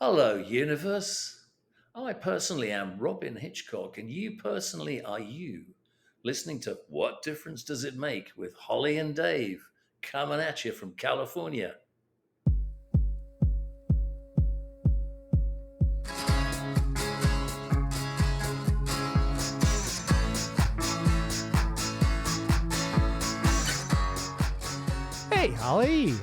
Hello, universe. I personally am Robyn Hitchcock, and you personally are you. Listening to What Difference Does It Make with Holly and Dave, coming at you from California. Hey, Holly.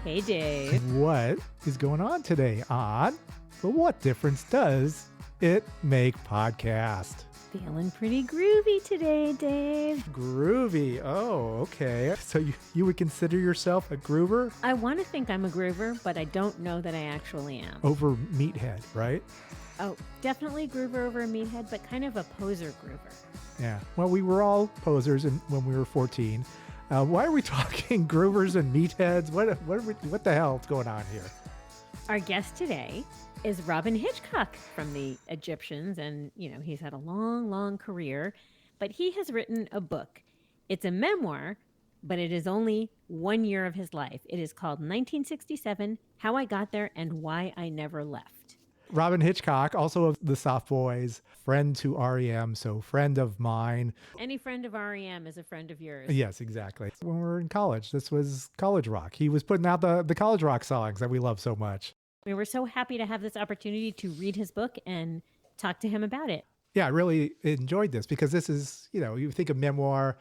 Hey, Dave. What is going on today on the What Difference Does It Make podcast? Feeling pretty groovy today, Dave. Groovy. Oh, okay. So you would consider yourself a groover? I want to think I'm a groover, but I don't know that I actually am. Over meathead, right? Oh, definitely groover over a meathead, but kind of a poser groover. Yeah. Well, we were all posers when we were 14. Why are we talking groovers and meatheads? What the hell is going on here? Our guest today is Robyn Hitchcock from the Egyptians, and he's had a long career, but he has written a book. It's a memoir, but it is only 1 year of his life. It is called 1967: How I Got There and Why I Never Left. Robyn Hitchcock, also of the Soft Boys, friend to REM, so friend of mine. Any friend of REM is a friend of yours. Yes, exactly. When we were in college, this was college rock. He was putting out the college rock songs that we love so much. We were so happy to have this opportunity to read his book and talk to him about it. Yeah, I really enjoyed this because this is, you think of memoir.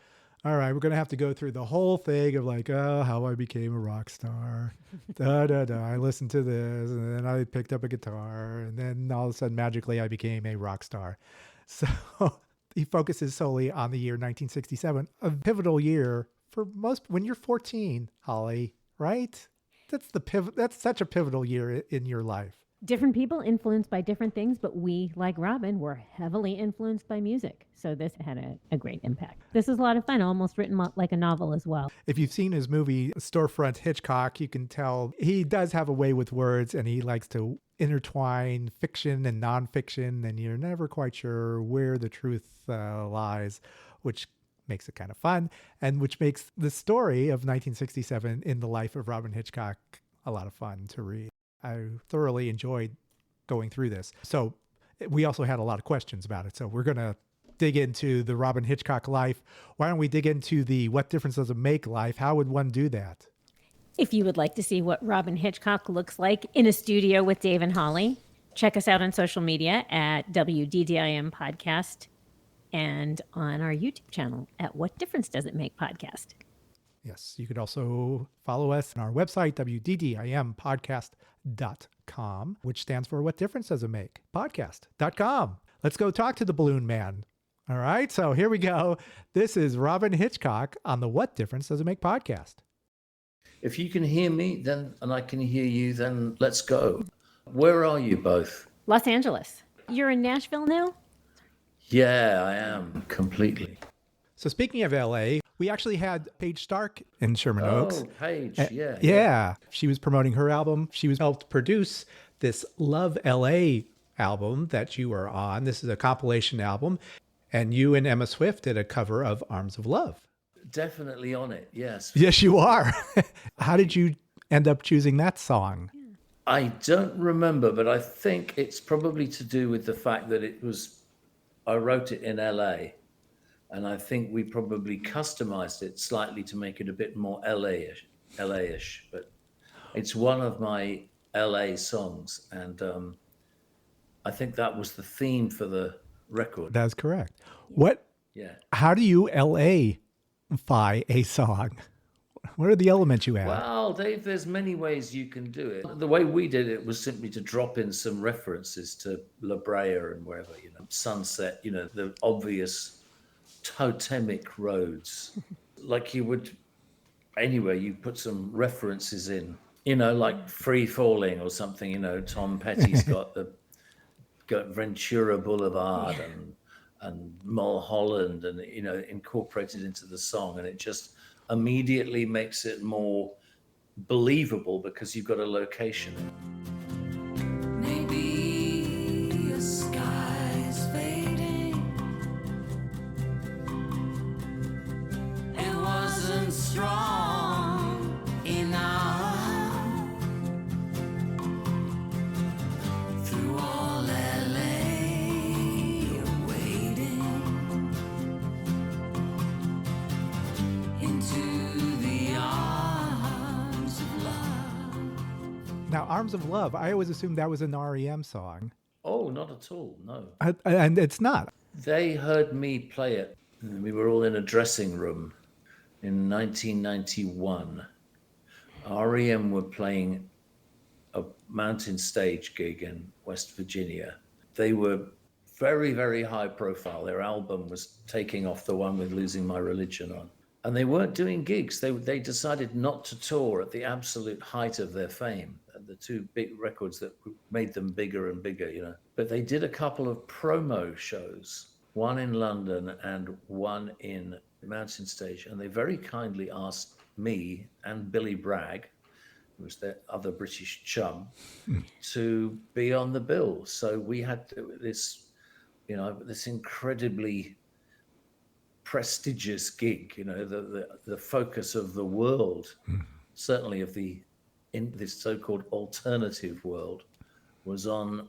All right, we're going to have to go through the whole thing of how I became a rock star. I listened to this, and then I picked up a guitar, and then all of a sudden, magically, I became a rock star. So he focuses solely on the year 1967, a pivotal year for most. When you're 14, Holly, right? That's the pivot. That's such a pivotal year in your life. Different people influenced by different things, but we, like Robyn, were heavily influenced by music. So this had a great impact. This is a lot of fun, almost written like a novel as well. If you've seen his movie Storefront Hitchcock, you can tell he does have a way with words, and he likes to intertwine fiction and nonfiction, and you're never quite sure where the truth lies, which makes it kind of fun, and which makes the story of 1967 in the life of Robyn Hitchcock a lot of fun to read. I thoroughly enjoyed going through this. So we also had a lot of questions about it. So we're going to dig into the Robyn Hitchcock life. Why don't we dig into the What Difference Does It Make life? How would one do that? If you would like to see what Robyn Hitchcock looks like in a studio with Dave and Holly, check us out on social media at WDDIM Podcast and on our YouTube channel at What Difference Does It Make Podcast. Yes, you could also follow us on our website, wddimpodcast.com, which stands for What Difference Does It Make? Podcast.com. Let's go talk to the balloon man. All right, so here we go. This is Robyn Hitchcock on the What Difference Does It Make podcast. If you can hear me, then and I can hear you, then let's go. Where are you both? Los Angeles. You're in Nashville now? Yeah, I am completely. So speaking of LA, we actually had Paige Stark in Sherman Oaks. Oh, Paige, yeah. Yeah. She was promoting her album. She was helped produce this Love LA album that you are on. This is a compilation album. And you and Emma Swift did a cover of Arms of Love. Definitely on it, yes. Yes, you are. How did you end up choosing that song? I don't remember, but I think it's probably to do with the fact that I wrote it in LA. And I think we probably customized it slightly to make it a bit more LA-ish. But it's one of my LA songs. And I think that was the theme for the record. That's correct. Yeah. How do you LA-fy a song? What are the elements you add? Well, Dave, there's many ways you can do it. The way we did it was simply to drop in some references to La Brea and wherever, Sunset, the obvious totemic roads. Like you would anywhere, you put some references in, like Free Falling or something, Tom Petty's got Ventura Boulevard and Mulholland and, incorporated into the song. And it just immediately makes it more believable because you've got a location. Maybe the sky's fading. It wasn't strong enough. Arms of Love. I always assumed that was an REM song. Oh, not at all. No. And it's not. They heard me play it. We were all in a dressing room in 1991. REM were playing a mountain stage gig in West Virginia. They were very, very high profile. Their album was taking off, the one with Losing My Religion on. And they weren't doing gigs. They decided not to tour at the absolute height of their fame. The two big records that made them bigger and bigger, you know. But they did a couple of promo shows, one in London and one in Mountain Stage. And they very kindly asked me and Billy Bragg, who was their other British chum, to be on the bill. So we had this, you know, this incredibly prestigious gig, you know, the focus of the world, certainly of in this so-called alternative world, was on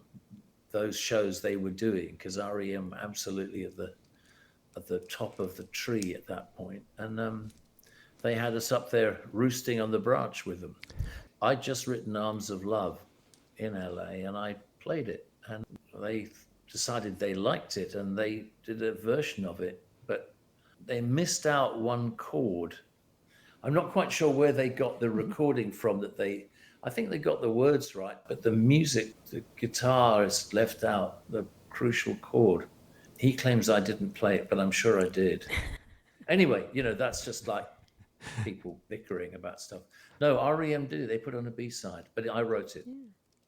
those shows they were doing, because REM absolutely at the top of the tree at that point. And they had us up there roosting on the branch with them. I'd just written Arms of Love in LA and I played it, and they decided they liked it and they did a version of it, but they missed out one chord. I'm not quite sure where they got the recording from I think they got the words right, but the music, the guitar is left out, the crucial chord. He claims I didn't play it, but I'm sure I did. Anyway, you know, that's just like people bickering about stuff. No, REM did. They put on a B-side, but I wrote it.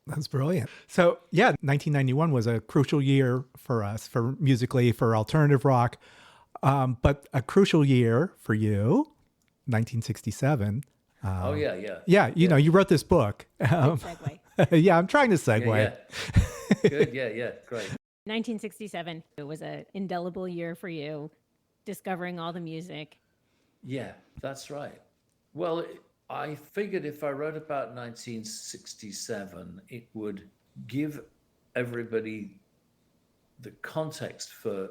That's brilliant. So yeah, 1991 was a crucial year for us, for musically, for alternative rock. But a crucial year for you, 1967. Oh, yeah. Yeah, you know, you wrote this book. Segue. Yeah, I'm trying to segue. Yeah. Good, yeah, great. 1967, it was an indelible year for you, discovering all the music. Yeah, that's right. Well, I figured if I wrote about 1967, it would give everybody the context for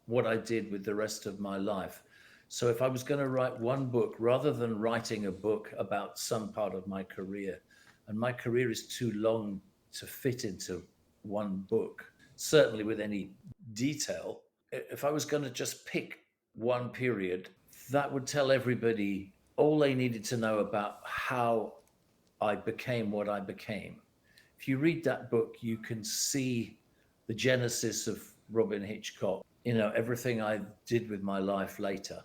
what I did with the rest of my life. So if I was going to write one book, rather than writing a book about some part of my career, and my career is too long to fit into one book, certainly with any detail, if I was going to just pick one period, that would tell everybody all they needed to know about how I became what I became. If you read that book, you can see the genesis of Robyn Hitchcock, you know, everything I did with my life later,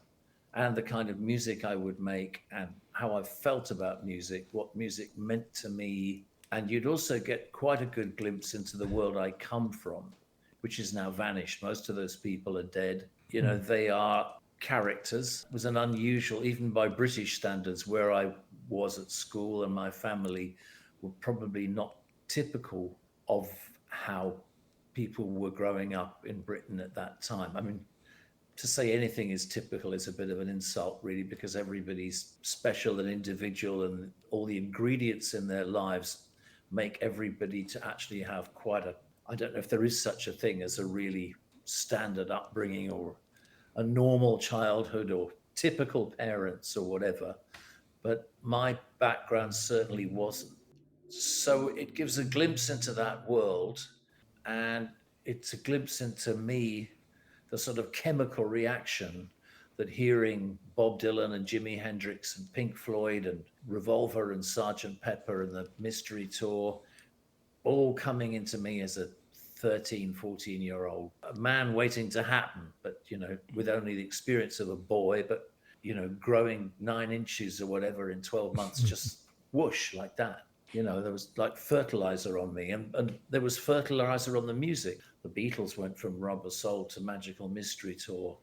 and the kind of music I would make, and how I felt about music, what music meant to me. And you'd also get quite a good glimpse into the world I come from, which is now vanished. Most of those people are dead. You know, they are characters. It was an unusual, even by British standards, where I was at school and my family were probably not typical of how people were growing up in Britain at that time. I mean, to say anything is typical is a bit of an insult, really, because everybody's special and individual, and all the ingredients in their lives make everybody to actually have quite a, I don't know if there is such a thing as a really standard upbringing or a normal childhood or typical parents or whatever. But my background certainly wasn't. So it gives a glimpse into that world, and it's a glimpse into me, the sort of chemical reaction that hearing Bob Dylan and Jimi Hendrix and Pink Floyd and Revolver and Sgt. Pepper and the Mystery Tour all coming into me as a 13, 14-year-old, a man waiting to happen, but, you know, with only the experience of a boy, but, you know, growing 9 inches or whatever in 12 months, just whoosh like that. You know, there was like fertilizer on me, and there was fertilizer on the music. The Beatles went from Rubber Soul to Magical Mystery Tour.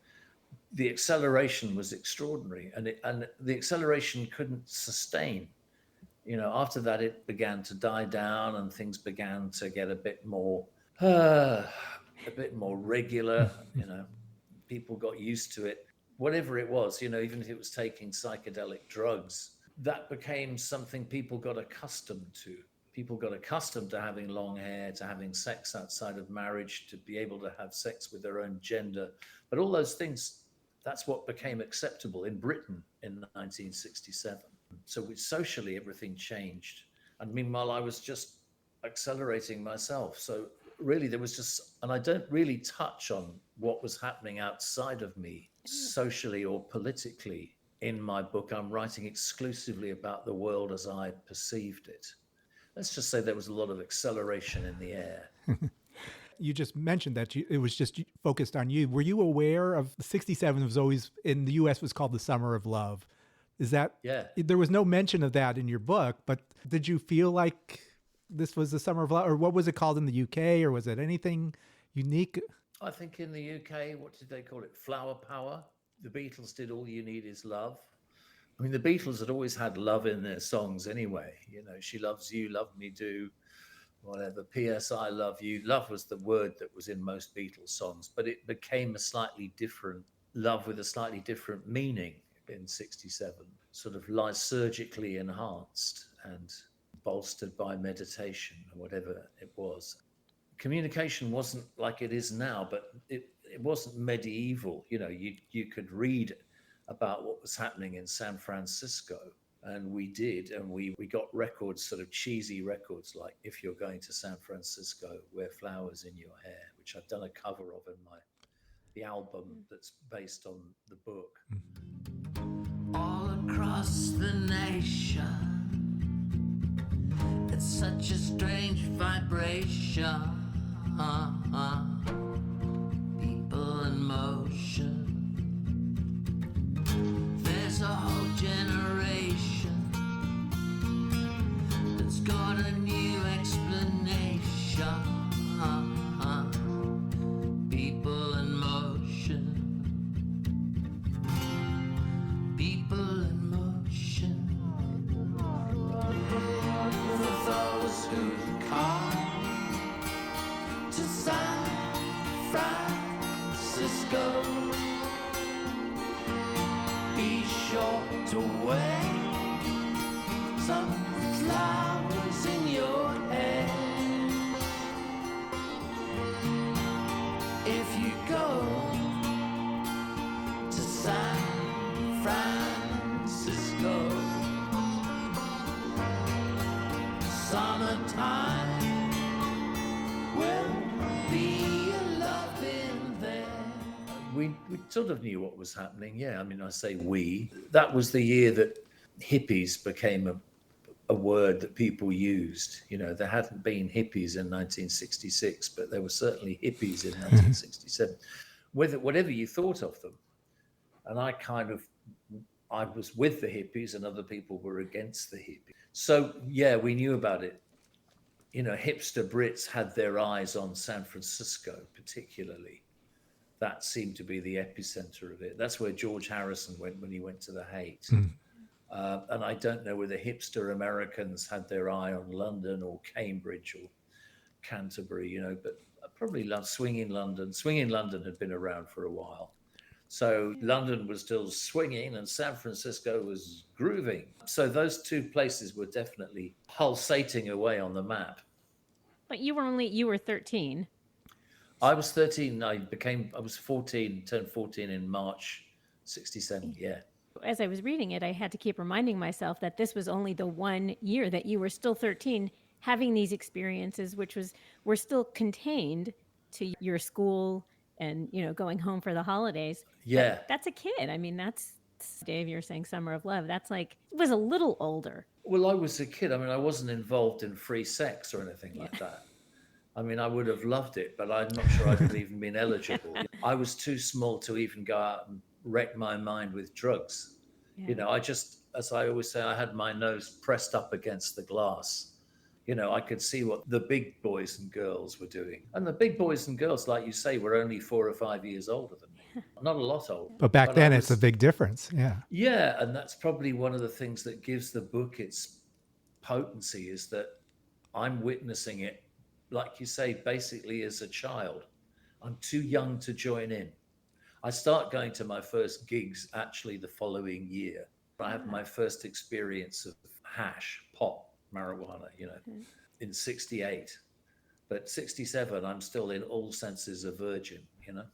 The acceleration was extraordinary, and the acceleration couldn't sustain. You know, after that, it began to die down, and things began to get a bit more regular. You know, people got used to it. Whatever it was, you know, even if it was taking psychedelic drugs, that became something people got accustomed to. People got accustomed to having long hair, to having sex outside of marriage, to be able to have sex with their own gender. But all those things, that's what became acceptable in Britain in 1967. So socially, everything changed. And meanwhile, I was just accelerating myself. So really, there was just, and I don't really touch on what was happening outside of me, socially or politically. In my book, I'm writing exclusively about the world as I perceived it. Let's just say there was a lot of acceleration in the air. You just mentioned that it was just focused on you. Were you aware of 67 was always in the US was called the Summer of Love? Is that, Yeah. there was no mention of that in your book, but did you feel like this was the Summer of Love, or what was it called in the UK, or was it anything unique? I think in the UK, what did they call it? Flower power. The Beatles did All You Need Is Love. I mean, the Beatles had always had love in their songs anyway. You know, She Loves You, Love Me Do, whatever. P.S. I Love You. Love was the word that was in most Beatles songs, but it became a slightly different love with a slightly different meaning in 67, sort of lysergically enhanced and bolstered by meditation or whatever it was. Communication wasn't like it is now, but it wasn't medieval. You know, you could read about what was happening in San Francisco, and we did, and we got records, sort of cheesy records, like If You're Going to San Francisco, Wear Flowers in Your Hair, which I've done a cover of in the album that's based on the book. All across the nation, it's such a strange vibration. People in motion. There's a whole generation that's got a new explanation. People in motion. People in motion. For those who come to San Francisco, be sure to wear some flowers in your hair. If you go to San Francisco, summertime will be a loving there. We sort of knew what was happening. Yeah, I mean, I say we. That was the year that hippies became a word that people used. You know, there hadn't been hippies in 1966, but there were certainly hippies in 1967. Whatever you thought of them. And I was with the hippies and other people were against the hippies. So, yeah, we knew about it. You know, hipster Brits had their eyes on San Francisco, particularly. That seemed to be the epicenter of it. That's where George Harrison went when he went to the Haight. And I don't know whether hipster Americans had their eye on London or Cambridge or Canterbury, you know, but probably Swinging London. Swinging London had been around for a while. So London was still swinging and San Francisco was grooving. So those two places were definitely pulsating away on the map. But you were 13. I was 13. I was 14, turned 14 in March 67. Yeah. As I was reading it, I had to keep reminding myself that this was only the 1 year that you were still 13, having these experiences, which were still contained to your school and, you know, going home for the holidays. Yeah. But that's a kid. I mean, that's, Dave, you're saying Summer of Love. That's like, it was a little older. Well, I was a kid. I mean, I wasn't involved in free sex or anything like that. I mean, I would have loved it, but I'm not sure I'd have even been eligible. I was too small to even go out and wreck my mind with drugs. Yeah. You know, I just, as I always say, I had my nose pressed up against the glass. You know, I could see what the big boys and girls were doing. And the big boys and girls, like you say, were only 4 or 5 years older than me. Not a lot older. But back then, it's a big difference. Yeah. Yeah, and that's probably one of the things that gives the book its potency, is that I'm witnessing it, like you say, basically as a child. I'm too young to join in. I start going to my first gigs actually the following year. I have my first experience of hash, pot, marijuana, you know, in 68. But 67, I'm still in all senses a virgin, you know,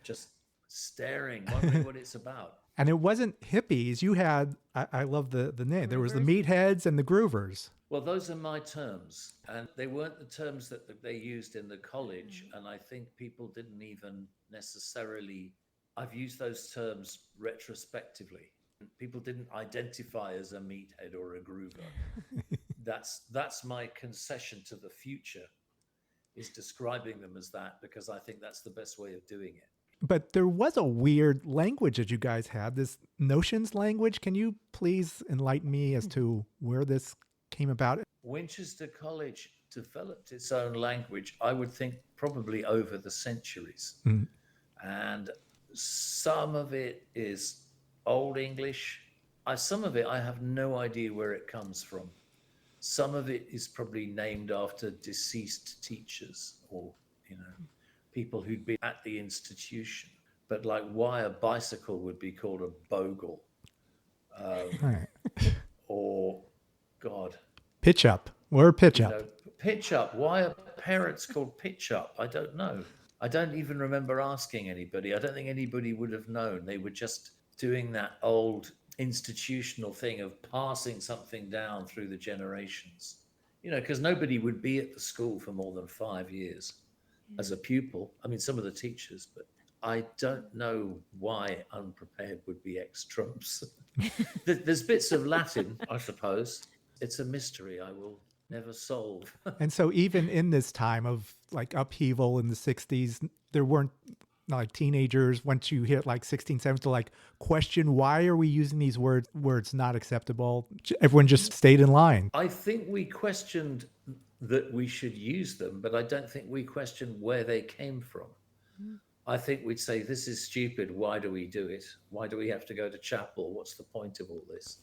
just staring, wondering what it's about. And it wasn't hippies. You had, I love the name. There was the meatheads and the groovers. Well, those are my terms, and they weren't the terms that they used in the college. And I think people didn't even necessarily, I've used those terms retrospectively. People didn't identify as a meathead or a groover. That's my concession to the future, is describing them as that, because I think that's the best way of doing it. But there was a weird language that you guys had, this notions language. Can you please enlighten me as to where this came about? Winchester College developed its own language, I would think probably over the centuries. And some of it is Old English. Some of it, I have no idea where it comes from. Some of it is probably named after deceased teachers or, people who'd been at the institution. But like why a bicycle would be called a bogle. Or, God. Pitch up. Word pitch up. Pitch up. Why are parents called pitch up? I don't know. I don't even remember asking anybody. I don't think anybody would have known. They were just doing that old institutional thing of passing something down through the generations. Because nobody would be at the school for more than 5 years as a pupil. I mean, some of the teachers, but I don't know why unprepared would be ex trumps. There's bits of Latin, I suppose. It's a mystery I will never solve. And so even in this time of like upheaval in the 60s, there weren't like teenagers, once you hit like 16, 17, to like question, why are we using these words where it's not acceptable? Everyone just stayed in line. I think we questioned that we should use them, but I don't think we questioned where they came from. I think we'd say, this is stupid. Why do we do it? Why do we have to go to chapel? What's the point of all this?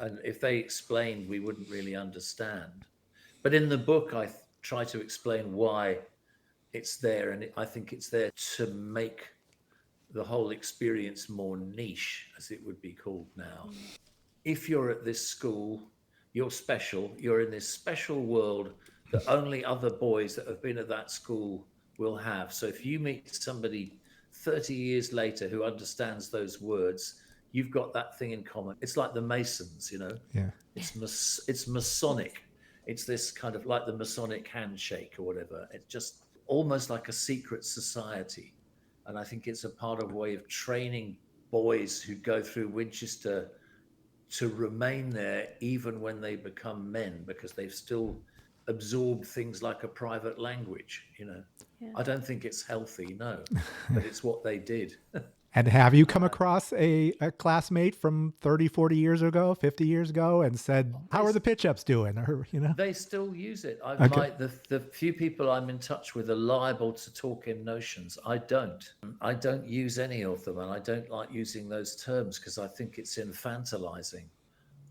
And if they explained, we wouldn't really understand. But in the book, I try to explain why it's there. And I think it's there to make the whole experience more niche, as it would be called now. If you're at this school, you're special. You're in this special world that only other boys that have been at that school will have. So if you meet somebody 30 years later who understands those words, you've got that thing in common. It's like the Masons, Yeah. It's Masonic. It's this kind of like the Masonic handshake or whatever. It's just almost like a secret society. And I think it's a part of a way of training boys who go through Winchester to remain there even when they become men, because they've still absorbed things like a private language, Yeah. I don't think it's healthy, no, but it's what they did. And have you come across a classmate from 30, 40 years ago, 50 years ago and said, how are the pitch-ups doing? Or, They still use it. Okay. The few people I'm in touch with are liable to talk in notions. I don't use any of them, and I don't like using those terms because I think it's infantilizing.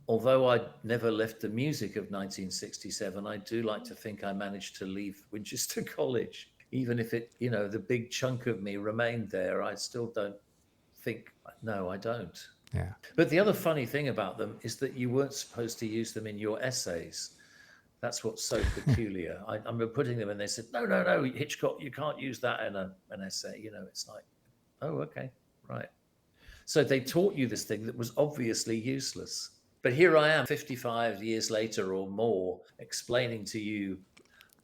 Although I never left the music of 1967, I do like to think I managed to leave Winchester College. Even if it, the big chunk of me remained there, I still don't think, no, I don't. Yeah. But the other funny thing about them is that you weren't supposed to use them in your essays. That's what's so peculiar. I'm putting them and they said, no, Hitchcock, you can't use that in an essay. It's like, oh, okay, right. So they taught you this thing that was obviously useless. But here I am 55 years later or more explaining to you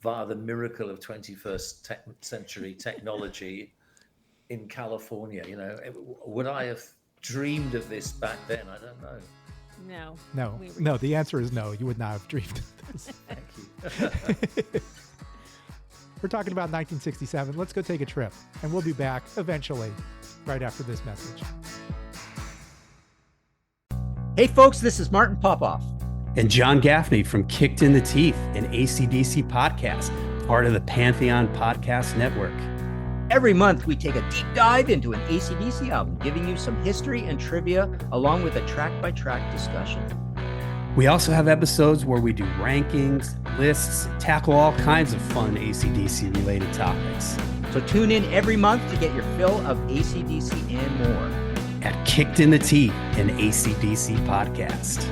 via the miracle of 21st century technology in California, would I have dreamed of this back then? I don't know. No. The answer is no. You would not have dreamed of this. Thank you. We're talking about 1967. Let's go take a trip, and we'll be back eventually, right after this message. Hey folks, this is Martin Popoff. And John Gaffney from Kicked in the Teeth, an AC/DC podcast, part of the Pantheon Podcast Network. Every month, we take a deep dive into an AC/DC album, giving you some history and trivia, along with a track-by-track discussion. We also have episodes where we do rankings, lists, tackle all kinds of fun AC/DC related topics. So tune in every month to get your fill of AC/DC and more. At Kicked in the Teeth, an AC/DC podcast.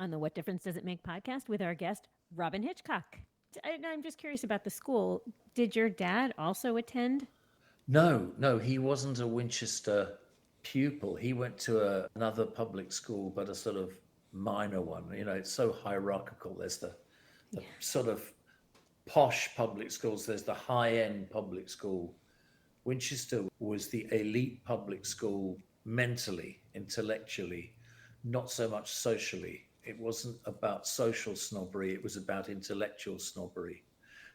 on the What Difference Does It Make podcast with our guest, Robyn Hitchcock. I'm just curious about the school. Did your dad also attend? No, he wasn't a Winchester pupil. He went to another public school, but a sort of minor one. You know, it's so hierarchical. There's the sort of posh public schools, there's the high-end public school. Winchester was the elite public school mentally, intellectually, not so much socially. It wasn't about social snobbery, it was about intellectual snobbery.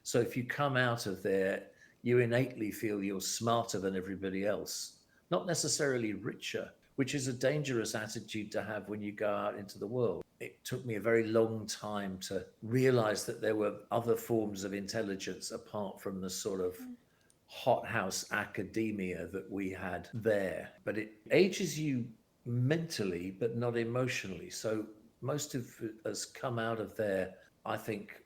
So if you come out of there, you innately feel you're smarter than everybody else, not necessarily richer, which is a dangerous attitude to have when you go out into the world. It took me a very long time to realize that there were other forms of intelligence apart from the sort of hothouse academia that we had there. But it ages you mentally, but not emotionally. So most of us come out of there, I think,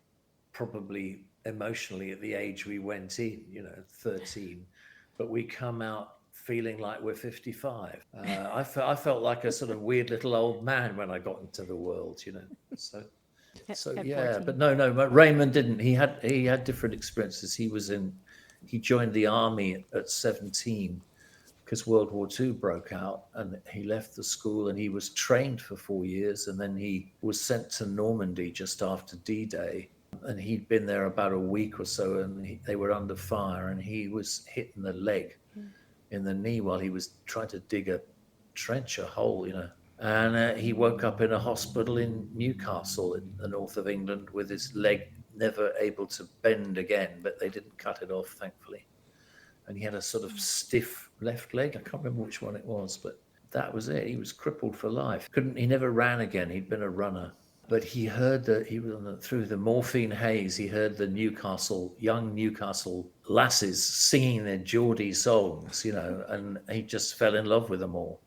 probably emotionally at the age we went in, 13, but we come out feeling like we're 55. I felt like a sort of weird little old man when I got into the world, So At yeah, 14. but no, but Raymond didn't. He had different experiences. He joined the army at 17 because World War II broke out, and he left the school and he was trained for 4 years, and then he was sent to Normandy just after D-Day. And he'd been there about a week or so, and they were under fire, and he was hit in the leg, in the knee, while he was trying to dig a trench, a hole, And he woke up in a hospital in Newcastle, in the north of England, with his leg never able to bend again, but they didn't cut it off, thankfully. And he had a sort of stiff left leg. I can't remember which one it was, but that was it. He was crippled for life. He never ran again. He'd been a runner. But he heard that through the morphine haze, he heard the young Newcastle lasses singing their Geordie songs, and he just fell in love with them all.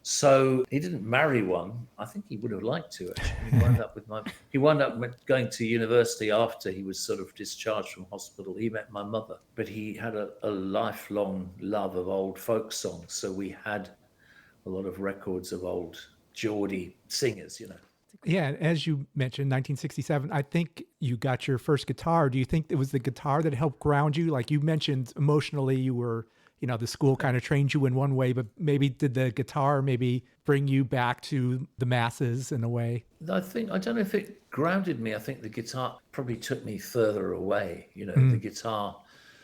So he didn't marry one. I think he would have liked to, actually. He wound up going to university after he was sort of discharged from hospital. He met my mother, but he had a lifelong love of old folk songs. So we had a lot of records of old Geordie singers, Yeah, and as you mentioned, 1967, I think you got your first guitar. Do you think it was the guitar that helped ground you? Like you mentioned, emotionally, you were, the school kind of trained you in one way, but maybe did the guitar maybe bring you back to the masses in a way? I don't know if it grounded me. I think the guitar probably took me further away, the guitar,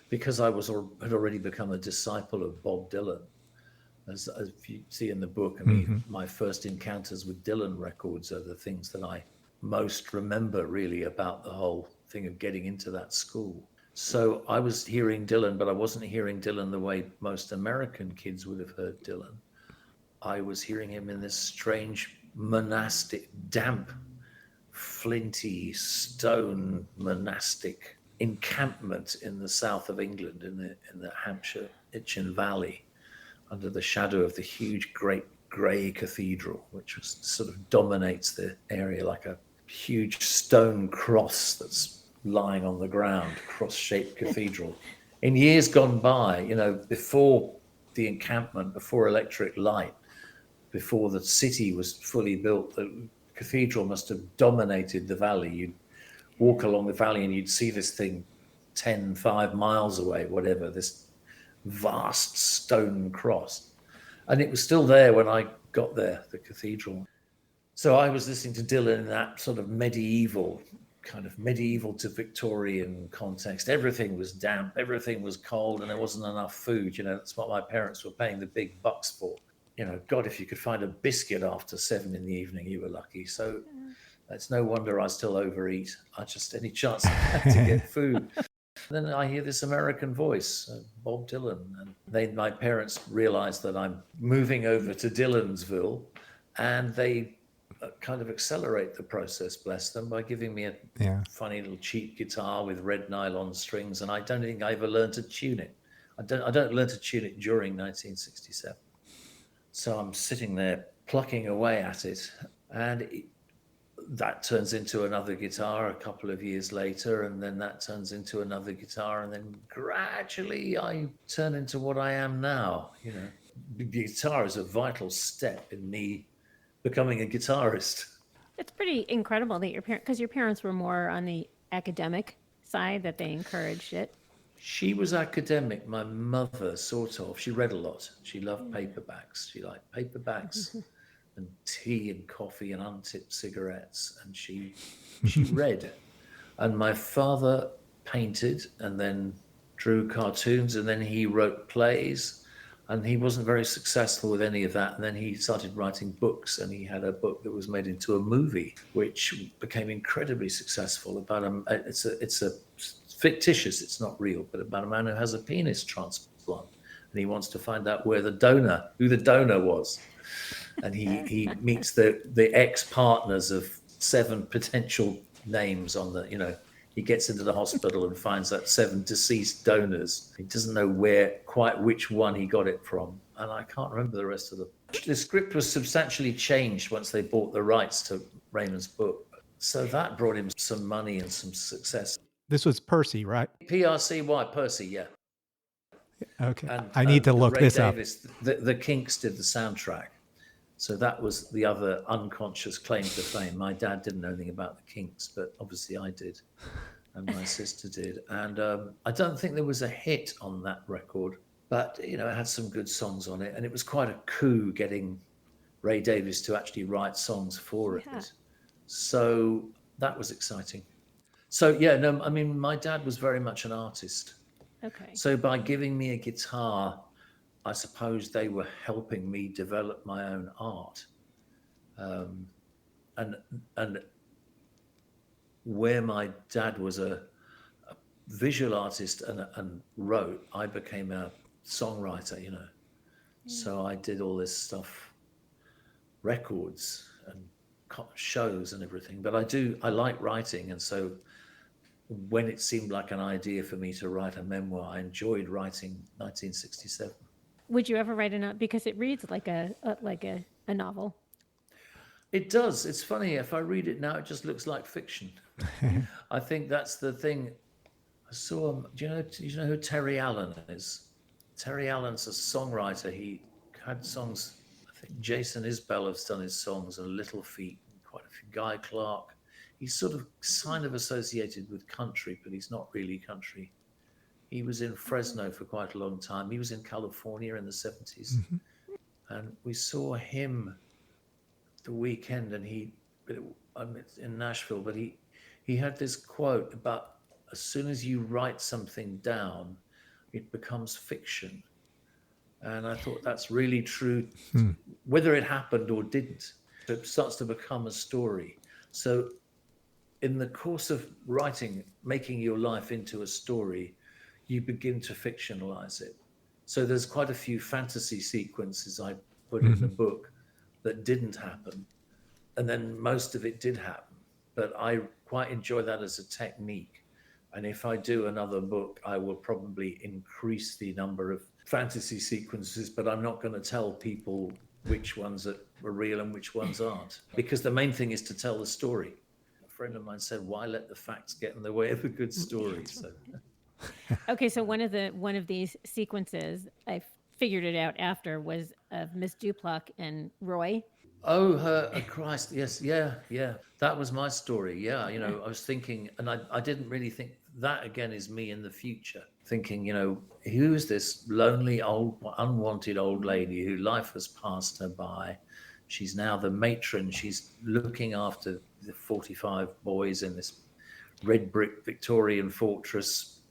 because I had already become a disciple of Bob Dylan. As you see in the book, my first encounters with Dylan records are the things that I most remember really about the whole thing of getting into that school. So I was hearing Dylan, but I wasn't hearing Dylan the way most American kids would have heard Dylan. I was hearing him in this strange monastic, damp, flinty, stone monastic encampment in the south of England, in the Hampshire Itchen Valley, under the shadow of the huge, great grey cathedral, which sort of dominates the area like a huge stone cross that's lying on the ground, cross-shaped cathedral. In years gone by, before the encampment, before electric light, before the city was fully built, the cathedral must have dominated the valley. You'd walk along the valley and you'd see this thing 5 miles away, whatever, this vast stone cross. And it was still there when I got there, the cathedral. So I was listening to Dylan in that sort of medieval to Victorian context. Everything was damp, everything was cold, and there wasn't enough food. That's what my parents were paying the big bucks for. God, if you could find a biscuit after 7 p.m, you were lucky. So it's no wonder I still overeat. Any chance I had to get food. Then I hear this American voice, Bob Dylan, and my parents realized that I'm moving over to Dylansville, and they kind of accelerate the process, bless them, by giving me a funny little cheap guitar with red nylon strings, and I don't think I ever learned to tune it. I don't learn to tune it during 1967. So I'm sitting there plucking away at it, and that turns into another guitar a couple of years later, and then that turns into another guitar, and then gradually I turn into what I am now. The guitar is a vital step in me becoming a guitarist. It's pretty incredible that because your parents were more on the academic side, that they encouraged it. She was academic. My mother, sort of. She read a lot. She loved paperbacks. She liked paperbacks and tea and coffee and untipped cigarettes. And she read. And my father painted and then drew cartoons, and then he wrote plays. And he wasn't very successful with any of that. And then he started writing books, and he had a book that was made into a movie, which became incredibly successful. About it's a fictitious, it's not real, but about a man who has a penis transplant, and he wants to find out who the donor was, and he meets the ex-partners of 7 potential names on the. He gets into the hospital and finds out 7 deceased donors. He doesn't know quite which one he got it from. And I can't remember the rest of the script was substantially changed once they bought the rights to Raymond's book. So that brought him some money and some success. This was Percy, right? PRCY, Percy, yeah. Okay. And I need to look Ray this Davis, the Kinks did the soundtrack. So that was the other unconscious claim to fame. My dad didn't know anything about the Kinks, but obviously I did, and my sister did. And I don't think there was a hit on that record, but it had some good songs on it, and it was quite a coup getting Ray Davis to actually write songs for it. So that was exciting. So yeah, no, I mean, my dad was very much an artist. Okay. So by giving me a guitar, I suppose they were helping me develop my own art. And where my dad was a visual artist and wrote, I became a songwriter, So I did all this stuff, records and shows and everything. But I like writing. And so when it seemed like an idea for me to write a memoir, I enjoyed writing 1967. Would you ever write a novel? Because it reads like a novel. It does. It's funny. If I read it now, it just looks like fiction. I think that's the thing. I saw him. Do you know who Terry Allen is? Terry Allen's a songwriter. He had songs. I think Jason Isbell has done his songs, and Little Feat, and quite a few. Guy Clark. He's sort of kind of associated with country, but he's not really country. He was in Fresno for quite a long time. He was in California in the 70s. Mm-hmm. And we saw him the weekend, and in Nashville, but he had this quote about, as soon as you write something down, it becomes fiction. And I thought that's really true, whether it happened or didn't. It starts to become a story. So in the course of writing, making your life into a story, you begin to fictionalize it. So there's quite a few fantasy sequences I put in the book that didn't happen. And then most of it did happen. But I quite enjoy that as a technique. And if I do another book, I will probably increase the number of fantasy sequences, but I'm not going to tell people which ones that were real and which ones aren't. Because the main thing is to tell the story. A friend of mine said, why let the facts get in the way of a good story? So. Okay, so one of these sequences, I figured it out after, was of Miss Duplac and Roy. Oh, Christ, yes, yeah. That was my story, yeah. I was thinking, and I didn't really think, that again is me in the future. Thinking, who is this lonely, old, unwanted old lady who life has passed her by? She's now the matron. She's looking after the 45 boys in this red brick Victorian fortress.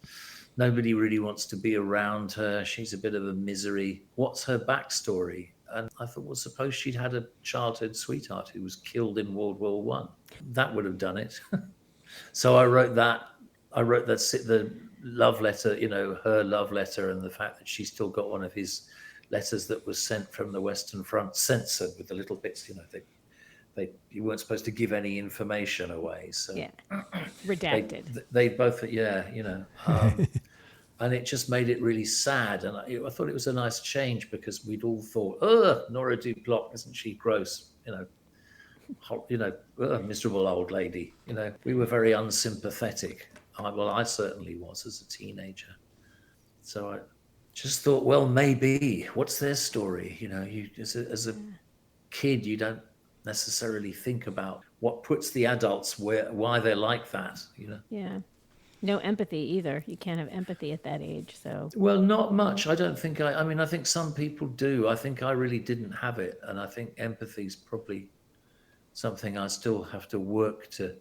Nobody really wants to be around her. She's a bit of a misery. What's her backstory? And I thought, well, suppose she'd had a childhood sweetheart who was killed in World War I. That would have done it. So I wrote that. The love letter, her love letter, and the fact that she still got one of his letters that was sent from the Western Front, censored with the little bits, you weren't supposed to give any information away. So yeah, redacted. They both, and it just made it really sad. And I thought it was a nice change, because we'd all thought, Nora Duplac, isn't she gross? Miserable old lady. We were very unsympathetic. I certainly was as a teenager. So I just thought, well, maybe what's their story? You as a kid, you don't necessarily think about what puts the adults why they're like that, you know. Yeah. No empathy either. You can't have empathy at that age. So, Well, not much. I don't think I mean, I think some people do. I think I really didn't have it. And I think empathy is probably something I still have to work to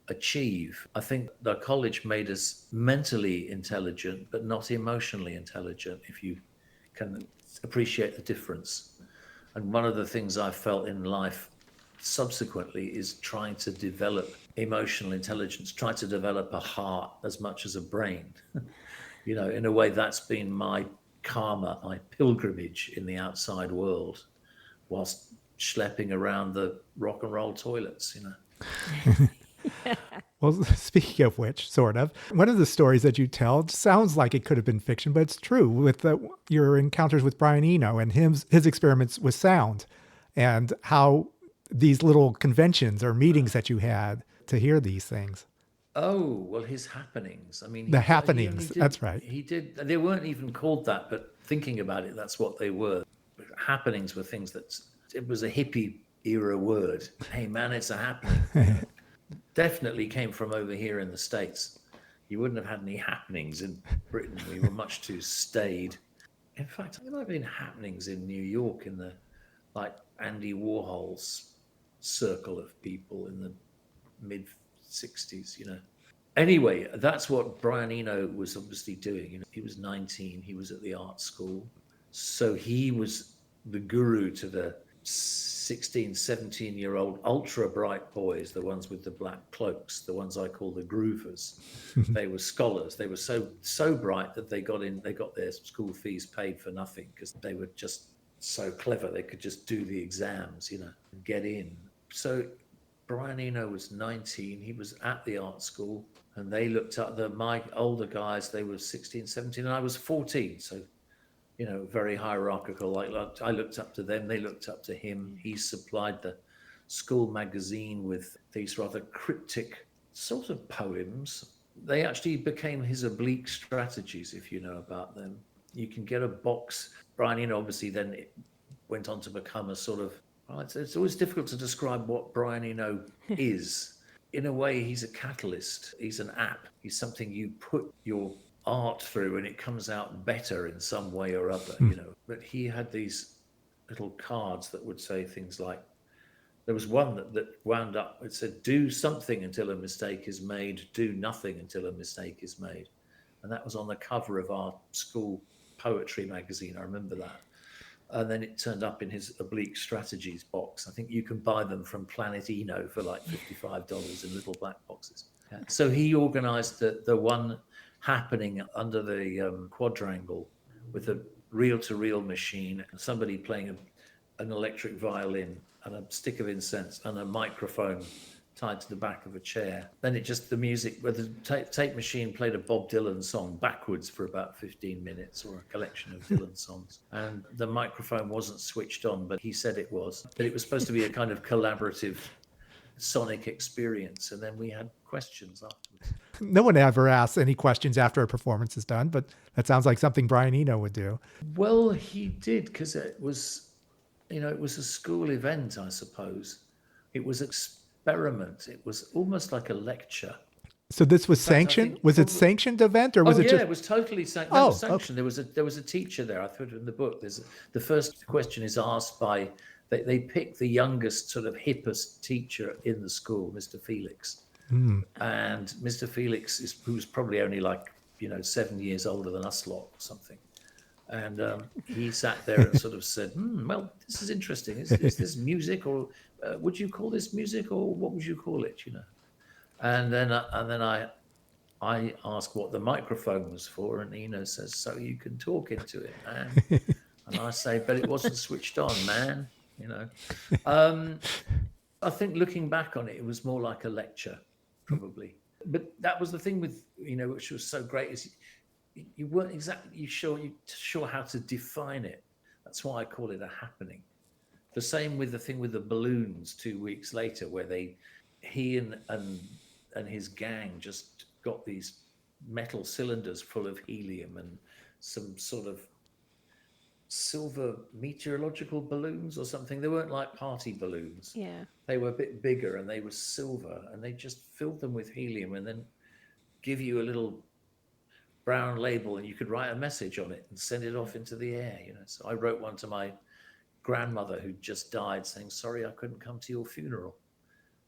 achieve. I think the college made us mentally intelligent, but not emotionally intelligent, if you can appreciate the difference. And one of the things I felt in life subsequently is trying to develop emotional intelligence, try to develop a heart as much as a brain. You know, in a way, that's been my karma, my pilgrimage in the outside world, whilst schlepping around the rock and roll toilets, you know. Well, speaking of which, sort of, one of the stories that you tell sounds like it could have been fiction, but it's true with your encounters with Brian Eno and his experiments with sound and how these little conventions or meetings that you had to hear these things. Oh, well, his happenings. I mean, The happenings, that's right. He did, they weren't even called that, but thinking about it, that's what they were. Happenings were things that, it was a hippie era word. Hey, man, it's a happening. Definitely came from over here in the States. You wouldn't have had any happenings in Britain. We were much too staid. In fact, there might have been happenings in New York in the, like, Andy Warhol's circle of people in the mid 60s, you know. Anyway, that's what Brian Eno was obviously doing. You know, he was 19, he was at the art school. So he was the guru to the 16, 17-year-old ultra bright boys, the ones with the black cloaks, the ones I call the groovers. They were scholars. They were so bright that they got their school fees paid for nothing because they were just so clever. They could just do the exams, you know, and get in. So Brian Eno was 19. He was at the art school, and they looked up my older guys. They were 16, 17, and I was 14. So, you know, very hierarchical. Like I looked up to them. They looked up to him. He supplied the school magazine with these rather cryptic sort of poems. They actually became his oblique strategies, if you know about them. You can get a box. Brian Eno obviously then went on to become a sort of, well, it's always difficult to describe what Brian Eno is. In a way, he's a catalyst. He's an app. He's something you put your art through and it comes out better in some way or other, you know. But he had these little cards that would say things like, there was one that wound up, it said, do something until a mistake is made, do nothing until a mistake is made. And that was on the cover of our school poetry magazine. I remember that. And then it turned up in his oblique strategies box. I think you can buy them from Planet Eno for like $55 in little black boxes. Yeah. So he organized the one happening under the quadrangle with a reel-to-reel machine, and somebody playing an electric violin and a stick of incense and a microphone tied to the back of a chair. Then the music, where the tape machine played a Bob Dylan song backwards for about 15 minutes, or a collection of Dylan songs. And the microphone wasn't switched on, but he said it was. But it was supposed to be a kind of collaborative sonic experience. And then we had questions afterwards. No one ever asks any questions after a performance is done, but that sounds like something Brian Eno would do. Well, he did, because it was, you know, it was a school event, I suppose. It was experiment. It was almost like a lecture. So this was sanctioned? Was it sanctioned event, or was it just? It was totally sanctioned. Oh, sanctioned. okay. There was a teacher there. I put it in the book. The first question is asked by, they pick the youngest, sort of hippest teacher in the school, Mr. Felix. And Mr. Felix who's probably only like, 7 years older than us lot or something. And he sat there and sort of said, well, this is interesting. Is this music, or would you call this music, or what would you call it, And then I asked what the microphone was for, and Eno says, so you can talk into it, man. And I say, but it wasn't switched on, man, I think looking back on it, it was more like a lecture, probably. But that was the thing with, which was so great, is you weren't exactly sure how to define it. That's why I call it a happening. The same with the thing with the balloons 2 weeks later, where he and his gang just got these metal cylinders full of helium and some sort of silver meteorological balloons or something. They weren't like party balloons. Yeah. They were a bit bigger and they were silver, and they just filled them with helium and then give you a little brown label, and you could write a message on it and send it off into the air. So I wrote one to my grandmother who just died saying, sorry, I couldn't come to your funeral.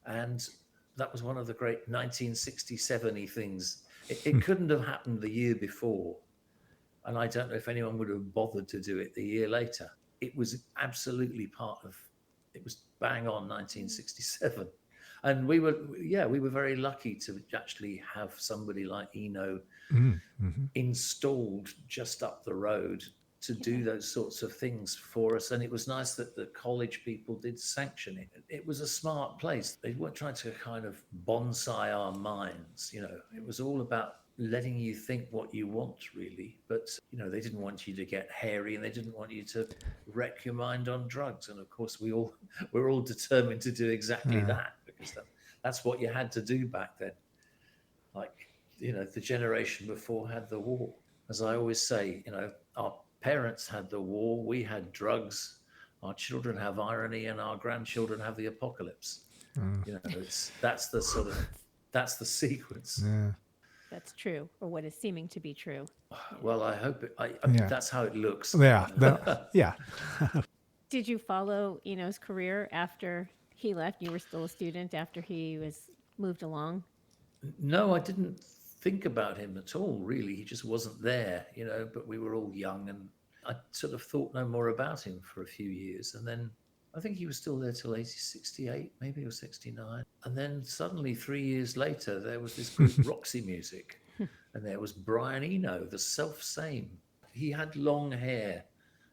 And that was one of the great 1967-y things. It couldn't have happened the year before. And I don't know if anyone would have bothered to do it the year later. It was absolutely it was bang on 1967. And we were very lucky to actually have somebody like Eno installed just up the road to do those sorts of things for us. And it was nice that the college people did sanction it. It was a smart place. They weren't trying to kind of bonsai our minds. It was all about letting you think what you want, really. But, they didn't want you to get hairy, and they didn't want you to wreck your mind on drugs. And of course, we're all determined to do exactly that, because that's what you had to do back then. Like, the generation before had the war. As I always say, our parents had the war, we had drugs, our children have irony, and our grandchildren have the apocalypse. That's the sequence. Yeah. That's true, or what is seeming to be true. Well, I hope I mean, that's how it looks. Yeah. Yeah. Did you follow Eno's career after he left? You were still a student after he was moved along? No, I didn't think about him at all, really. He just wasn't there, but we were all young, and I sort of thought no more about him for a few years. And then I think he was still there till 68, maybe, or 69. And then suddenly 3 years later, there was this group, Roxy Music, and there was Brian Eno, the self-same. He had long hair,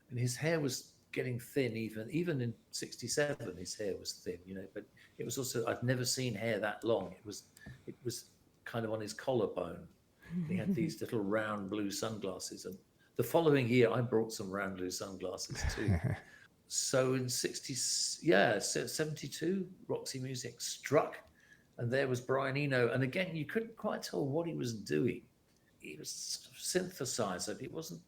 and his hair was getting thin. Even in 67, his hair was thin, but it was also, I'd never seen hair that long. It was kind of on his collarbone. He had these little round blue sunglasses, and the following year I brought some round blue sunglasses too. So in 72, Roxy Music struck, and there was Brian Eno. And again, you couldn't quite tell what he was doing. He was sort of synthesizer. It wasn't,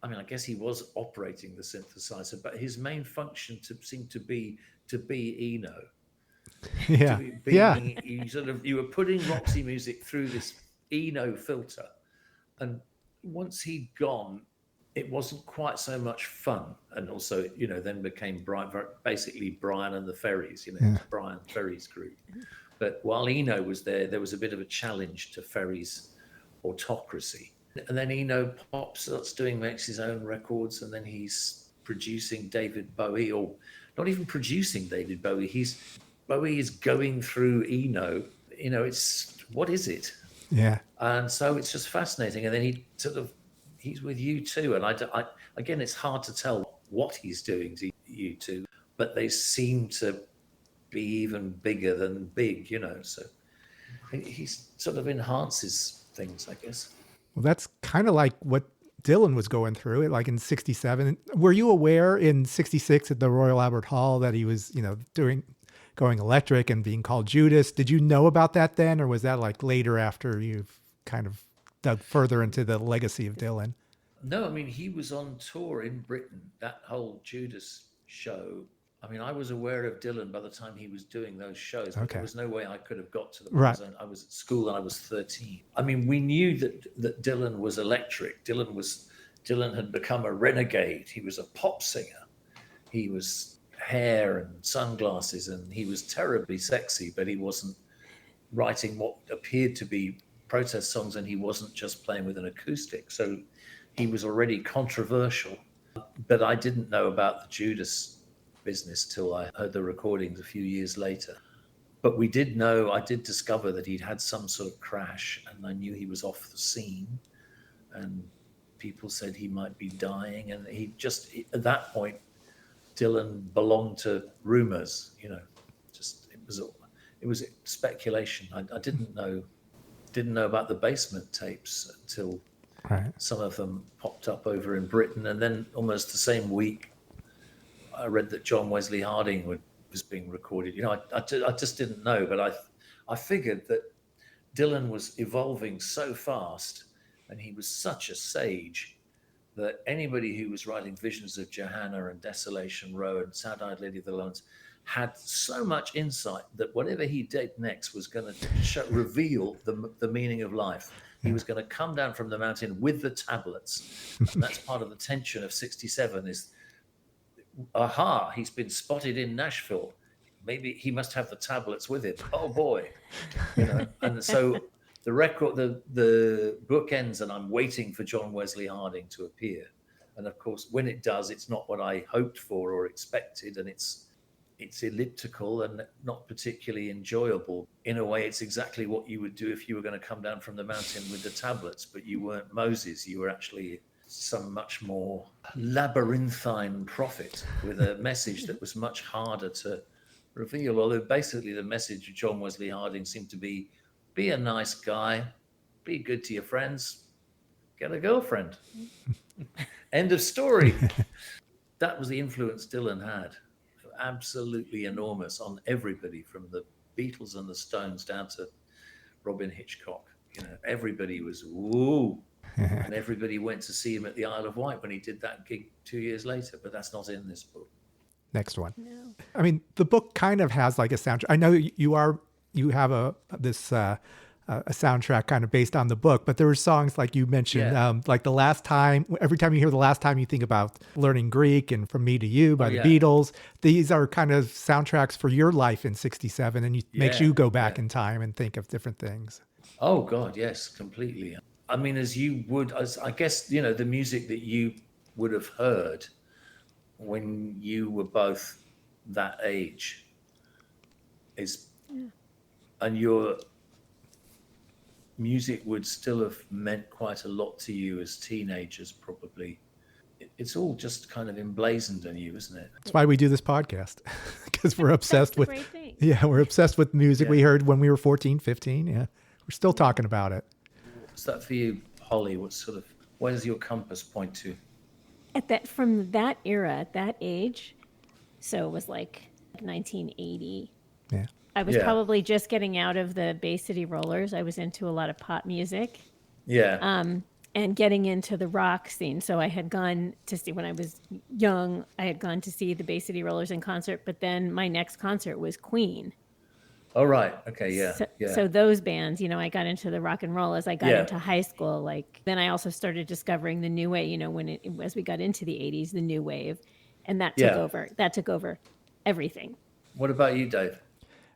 I guess he was operating the synthesizer, but his main function seemed to be Eno. Yeah. You were putting Roxy Music through this Eno filter, and once he'd gone, it wasn't quite so much fun. And also, then became basically Brian and the Ferries, Brian Ferries group. But while Eno was there was a bit of a challenge to Ferries' autocracy. And then Eno makes his own records, and then he's producing David Bowie, or not even producing David Bowie. Bowie is going through Eno. What is it? Yeah. And so it's just fascinating. And then he's with U2, and again, it's hard to tell what he's doing to U2, but they seem to be even bigger than big, So he sort of enhances things, I guess. Well, that's kind of like what Dylan was going through, like in 67. Were you aware in 66 at the Royal Albert Hall that he was, going electric and being called Judas? Did you know about that then, or was that like later after you've kind of dug further into the legacy of Dylan? No, he was on tour in Britain, that whole Judas show. I was aware of Dylan by the time he was doing those shows, but there was no way I could have got to them. Right. I was at school and I was 13. We knew that Dylan was electric. Dylan had become a renegade. He was a pop singer. He was hair and sunglasses, and he was terribly sexy, but he wasn't writing what appeared to be protest songs, and he wasn't just playing with an acoustic. So he was already controversial. But I didn't know about the Judas business till I heard the recordings a few years later. But I did discover that he'd had some sort of crash, and I knew he was off the scene, and people said he might be dying. And at that point, Dylan belonged to rumors, it was speculation. I didn't know about the basement tapes until some of them popped up over in Britain. And then almost the same week, I read that John Wesley Harding was being recorded. I just didn't know, but I figured that Dylan was evolving so fast, and he was such a sage, that anybody who was writing Visions of Johanna and Desolation Row and Sad-Eyed Lady of the Lawrence had so much insight that whatever he did next was going to reveal the meaning of life. He was going to come down from the mountain with the tablets. And that's part of the tension of 67 is, aha, he's been spotted in Nashville. Maybe he must have the tablets with him. Oh boy. And so the record, the book ends and I'm waiting for John Wesley Harding to appear. And of course, when it does, it's not what I hoped for or expected. And it's elliptical and not particularly enjoyable. In a way, it's exactly what you would do if you were going to come down from the mountain with the tablets, but you weren't Moses. You were actually some much more labyrinthine prophet with a message that was much harder to reveal. Although basically the message of John Wesley Harding seemed to be a nice guy, be good to your friends, get a girlfriend. End of story. That was the influence Dylan had. Absolutely enormous on everybody, from the Beatles and the Stones down to Robyn Hitchcock. Everybody was woo, and everybody went to see him at the Isle of Wight when he did that gig 2 years later. But that's not in this book. Next one. No. I mean, the book kind of has like a soundtrack. I know you have a soundtrack kind of based on the book, but there were songs like you mentioned, like The Last Time. Every time you hear The Last Time, you think about Learning Greek and From Me to You by the Beatles. These are kind of soundtracks for your life in 67, and makes you go back in time and think of different things. Oh God, yes, completely. I mean, I guess, the music that you would have heard when you were both that age and your music would still have meant quite a lot to you as teenagers, probably. It's all just kind of emblazoned on you, isn't it? That's why we do this podcast, because we're obsessed with, great thing. we're obsessed with music we heard when we were 14, 15. Yeah. We're still talking about it. What's that for you, Holly? Where does your compass point to? From that era, at that age, so it was like 1980. Yeah. I was probably just getting out of the Bay City Rollers. I was into a lot of pop music. Yeah. And getting into the rock scene. So I had gone to see, when I was young, I had gone to see the Bay City Rollers in concert, but then my next concert was Queen. Oh, right. Okay. Yeah. So those bands, I got into the rock and roll as I got into high school. Then I also started discovering the new wave, as we got into the 80s, the new wave, and that took over. That took over everything. What about you, Dave?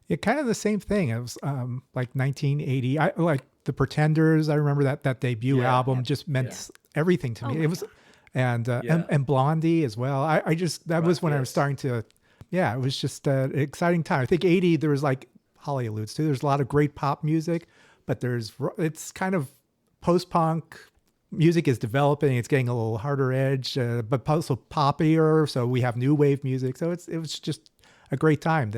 Yeah, kind of the same thing. It was like 1980. I like the Pretenders. I remember that debut album just meant everything to me. It was, and Blondie as well. That was when I was starting to. Yeah, it was just an exciting time. I think 80. There was, like Holly alludes to, there's a lot of great pop music, but it's kind of post-punk music is developing. It's getting a little harder edge, but also poppier. So we have new wave music. So it was just a great time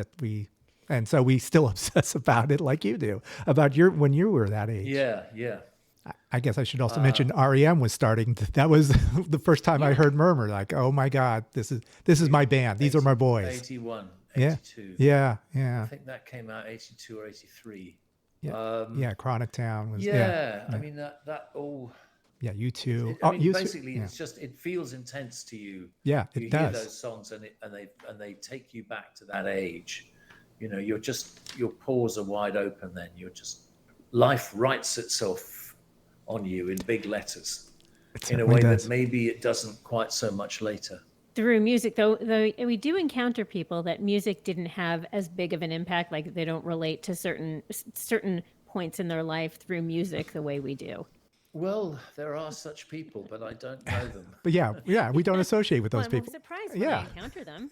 and so we still obsess about it like you do, about when you were that age. Yeah. I guess I should also mention REM was starting. That was the first time I heard Murmur. Like, oh my God, this is my band. These are my boys. 81, 82. Yeah. I think that came out 82 or 83. Yeah. Chronic Town was. I mean that all. Yeah, you too. Basically, it's just, it feels intense to you. Yeah, it does. You hear those songs and they take you back to that age. Your pores are wide open then. Life writes itself on you in big letters in a way that maybe it doesn't quite so much later. Through music, though we do encounter people that music didn't have as big of an impact, like they don't relate to certain points in their life through music the way we do. Well, there are such people, but I don't know them. But yeah, we don't associate with those people. I'm surprised when I encounter them.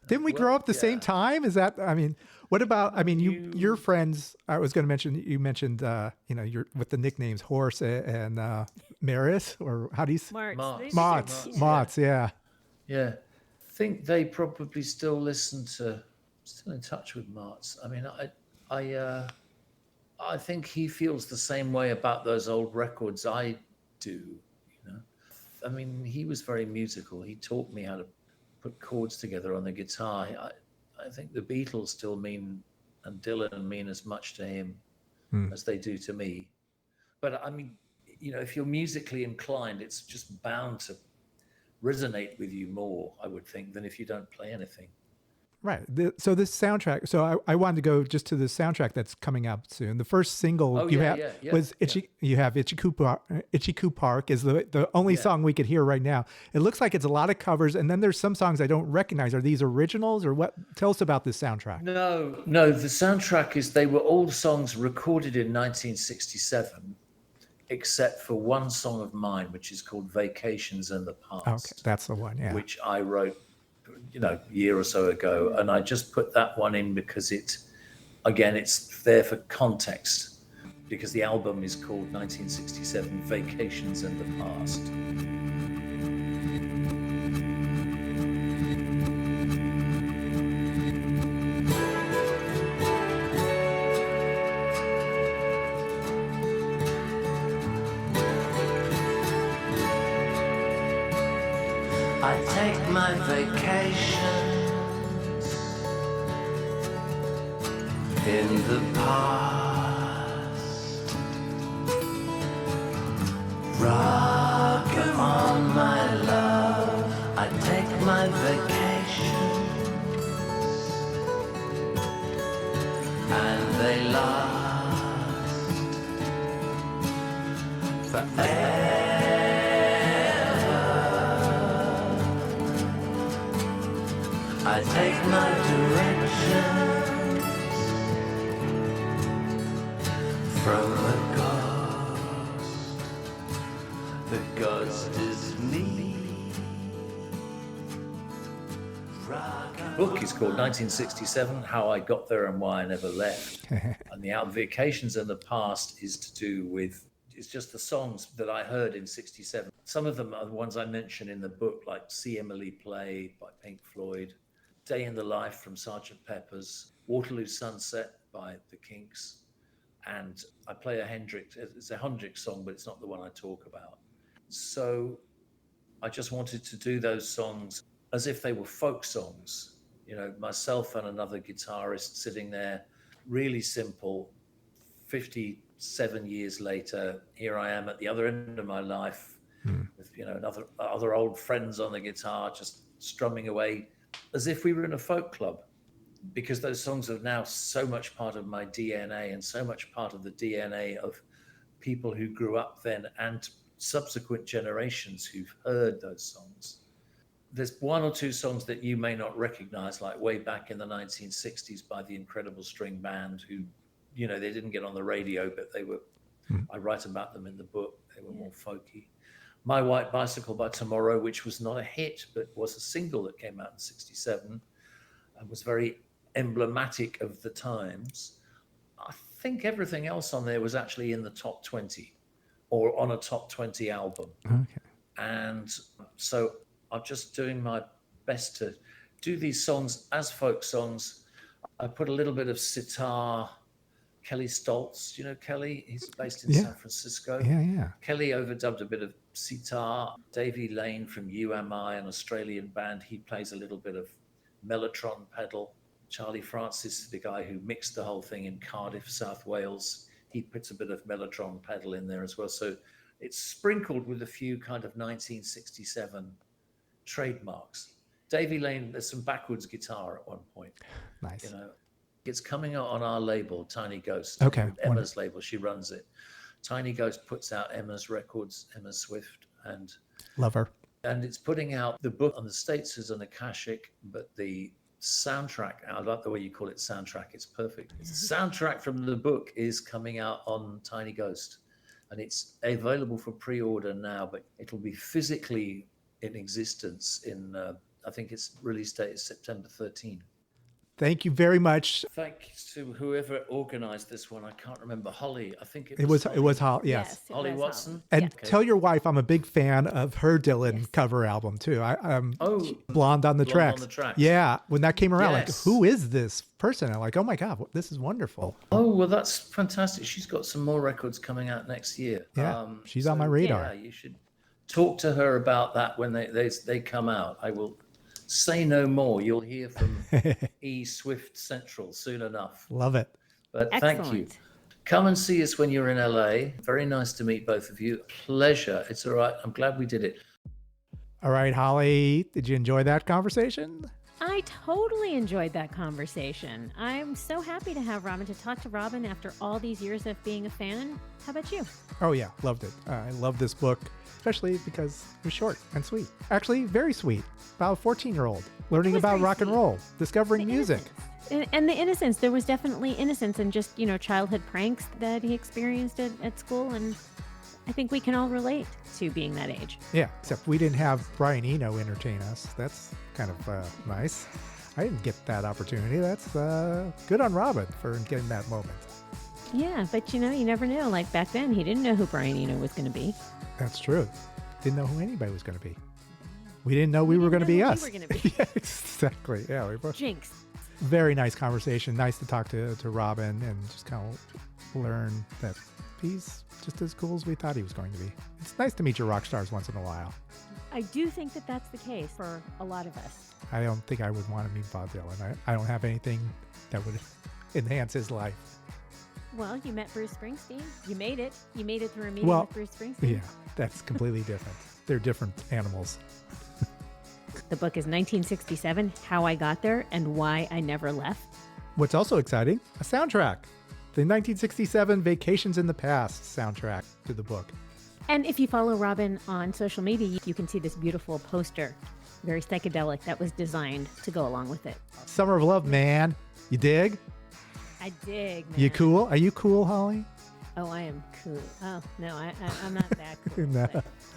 Didn't we grow up the same time? Is that? I mean, what about? I mean, your friends. I was going to mention. You mentioned, you're with the nicknames Horse and Maris, or how do you? Martz. Yeah. Yeah, I think they probably still in touch with Martz. I mean, I think he feels the same way about those old records I do. I mean, he was very musical. He taught me how to put chords together on the guitar. I think the Beatles still mean, and Dylan mean as much to him as they do to me. But I mean, if you're musically inclined, it's just bound to resonate with you more, I would think, than if you don't play anything. Right. So this soundtrack. So I wanted to go just to the soundtrack that's coming out soon. The first single was Itchy. You have Itchy Coo Park is the only song we could hear right now. It looks like it's a lot of covers, and then there's some songs I don't recognize. Are these originals or what? Tell us about this soundtrack. No. The soundtrack they were all songs recorded in 1967, except for one song of mine, which is called "Vacations in the Past." Okay, that's the one. Yeah. Which I wrote a year or so ago, and I just put that one in because it's there for context, because the album is called 1967 Vacations in the Past. I take my vacations in the past. Rock on, my love. I take my vacations, and they last forever. I take my directions from the ghost is me. The book is called 1967, How I Got There and Why I Never Left. And the album Vacations in the Past is to do with, it's just the songs that I heard in 67. Some of them are the ones I mention in the book, like See Emily Play by Pink Floyd, Day in the Life from Sgt. Pepper's, Waterloo Sunset by the Kinks, and I play it's a Hendrix song, but it's not the one I talk about. So I just wanted to do those songs as if they were folk songs, myself and another guitarist sitting there, really simple. 57 years later, here I am at the other end of my life with, other old friends on the guitar, just strumming away, as if we were in a folk club, because those songs are now so much part of my DNA and so much part of the DNA of people who grew up then and subsequent generations who've heard those songs. There's one or two songs that you may not recognize, like way back in the 1960s by the Incredible String Band, who, they didn't get on the radio, but they were, I write about them in the book. They were more folky. My White Bicycle by Tomorrow, which was not a hit, but was a single that came out in 67 and was very emblematic of the times. I think everything else on there was actually in the top 20 or on a top 20 album. Okay. And so I'm just doing my best to do these songs as folk songs. I put a little bit of sitar. Kelly Stoltz, do you know Kelly? He's based in San Francisco. Yeah. Kelly overdubbed a bit of sitar. Davey Lane from UMI, an Australian band, he plays a little bit of mellotron pedal. Charlie Francis, the guy who mixed the whole thing in Cardiff, South Wales, he puts a bit of mellotron pedal in there as well. So it's sprinkled with a few kind of 1967 trademarks. Davey Lane, there's some backwards guitar at one point. Nice. It's coming out on our label, Tiny Ghost. Okay. Emma's label, she runs it. Tiny Ghost puts out Emma's records, Emma Swift, and love her. And it's putting out the book on the States as an Akashic, but the soundtrack, I like the way you call it soundtrack, it's perfect. The soundtrack from the book is coming out on Tiny Ghost, and it's available for pre-order now, but it'll be physically in existence in, I think its release date is September 13. Thank you very much. Thanks to whoever organized this one. I can't remember. Holly, I think it was Holly. Yes. Holly Watson. And tell your wife I'm a big fan of her Dylan cover album too. Blonde on the Tracks. Yeah, when that came around, like, who is this person? I'm like, oh my God, this is wonderful. Oh, well, that's fantastic. She's got some more records coming out next year. Yeah, she's on my radar. Yeah, you should talk to her about that when they come out. I will say no more. You'll hear from E Swift Central soon enough. Love it. But Excellent. Thank you. Come and see us when you're in LA. Very nice to meet both of you. Pleasure. It's all right. I'm glad we did it. All right, Holly, did you enjoy that conversation? I totally enjoyed that conversation. I'm so happy to have Robyn, to talk to Robyn after all these years of being a fan. How about you? Oh, yeah, loved it. I love this book, especially because it was short and sweet. Actually, very sweet. About a 14-year-old learning about rock and roll, discovering music. And the innocence. There was definitely innocence and just, childhood pranks that he experienced at school. And I think we can all relate to being that age. Yeah, except we didn't have Brian Eno entertain us. That's kind of nice. I didn't get that opportunity. That's good on Robyn for getting that moment. Yeah, but you never know. Like back then, he didn't know who Brian Eno was going to be. That's true. Didn't know who anybody was going to be. We didn't know we were going to be us. We were going to be. Yeah, exactly. Yeah, we both. Jinx. Very nice conversation. Nice to talk to Robyn and just kind of learn that he's just as cool as we thought he was going to be. It's nice to meet your rock stars once in a while. I do think that that's the case for a lot of us. I don't think I would want to meet Bob Dylan. I don't have anything that would enhance his life. Well, you met Bruce Springsteen. You made it. You made it through a meeting with Bruce Springsteen. Yeah, that's completely different. They're different animals. The book is 1967, How I Got There and Why I Never Left. What's also exciting, a soundtrack. The 1967 Vacations in the Past soundtrack to the book. And if you follow Robyn on social media, you can see this beautiful poster, very psychedelic, that was designed to go along with it. Summer of Love, man. You dig? I dig, man. You cool? Are you cool, Holly? Oh, I am cool. Oh, no, I'm not that cool. No.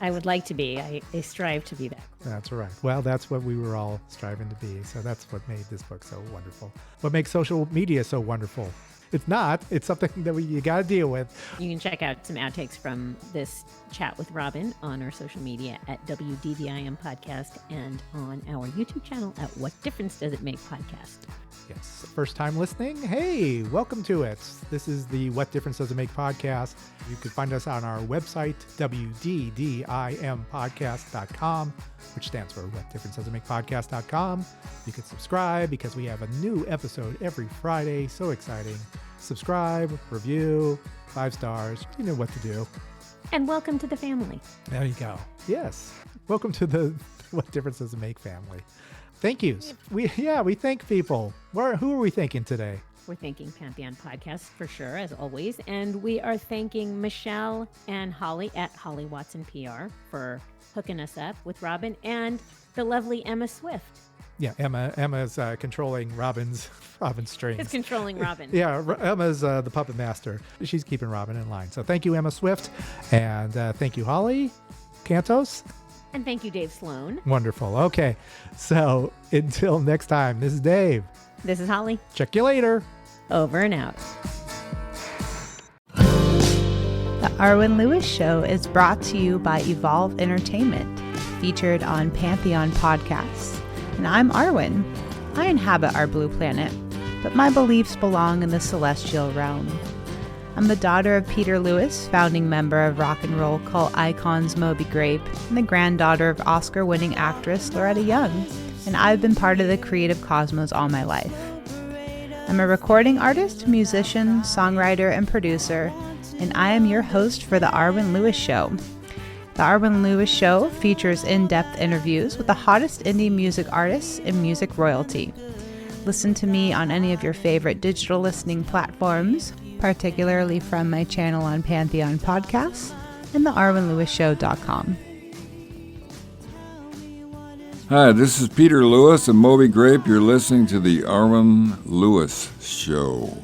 I would like to be. I strive to be that cool. That's right. Well, that's what we were all striving to be. So that's what made this book so wonderful. What makes social media so wonderful? It's not. It's something that you got to deal with. You can check out some outtakes from this chat with Robyn on our social media at WDDIM Podcast and on our YouTube channel at What Difference Does It Make Podcast. Yes. First time listening? Hey, welcome to it. This is the What Difference Does It Make podcast. You can find us on our website, WDDIMpodcast.com, which stands for What Difference Does It Make Podcast.com. You can subscribe because we have a new episode every Friday. So exciting. Subscribe, review, 5 stars. You know what to do. And welcome to the family. There you go. Yes. Welcome to the What Difference Does It Make family. Thank yous. We thank people. Who are we thanking today? We're thanking Pantheon Podcast for sure, as always. And we are thanking Michelle and Holly at Holly Watson PR for hooking us up with Robyn, and the lovely Emma Swift. Yeah, Emma's controlling Robyn's strings. Is controlling Robyn. Yeah, Emma's the puppet master. She's keeping Robyn in line. So thank you, Emma Swift. And thank you, Holly Cantos. And thank you, Dave Sloan. Wonderful. Okay. So until next time, this is Dave. This is Holly. Check you later. Over and out. The Arwen Lewis Show is brought to you by Evolve Entertainment, featured on Pantheon Podcasts. And I'm Arwen. I inhabit our blue planet, but my beliefs belong in the celestial realm. I'm the daughter of Peter Lewis, founding member of rock and roll cult icons Moby Grape, and the granddaughter of Oscar-winning actress Loretta Young, and I've been part of the creative cosmos all my life. I'm a recording artist, musician, songwriter, and producer, and I am your host for The Arwen Lewis Show. The Arwen Lewis Show features in-depth interviews with the hottest indie music artists and music royalty. Listen to me on any of your favorite digital listening platforms, particularly from my channel on Pantheon Podcasts and thearwenlewisshow.com. Hi, this is Peter Lewis and Moby Grape. You're listening to the Arwen Lewis Show.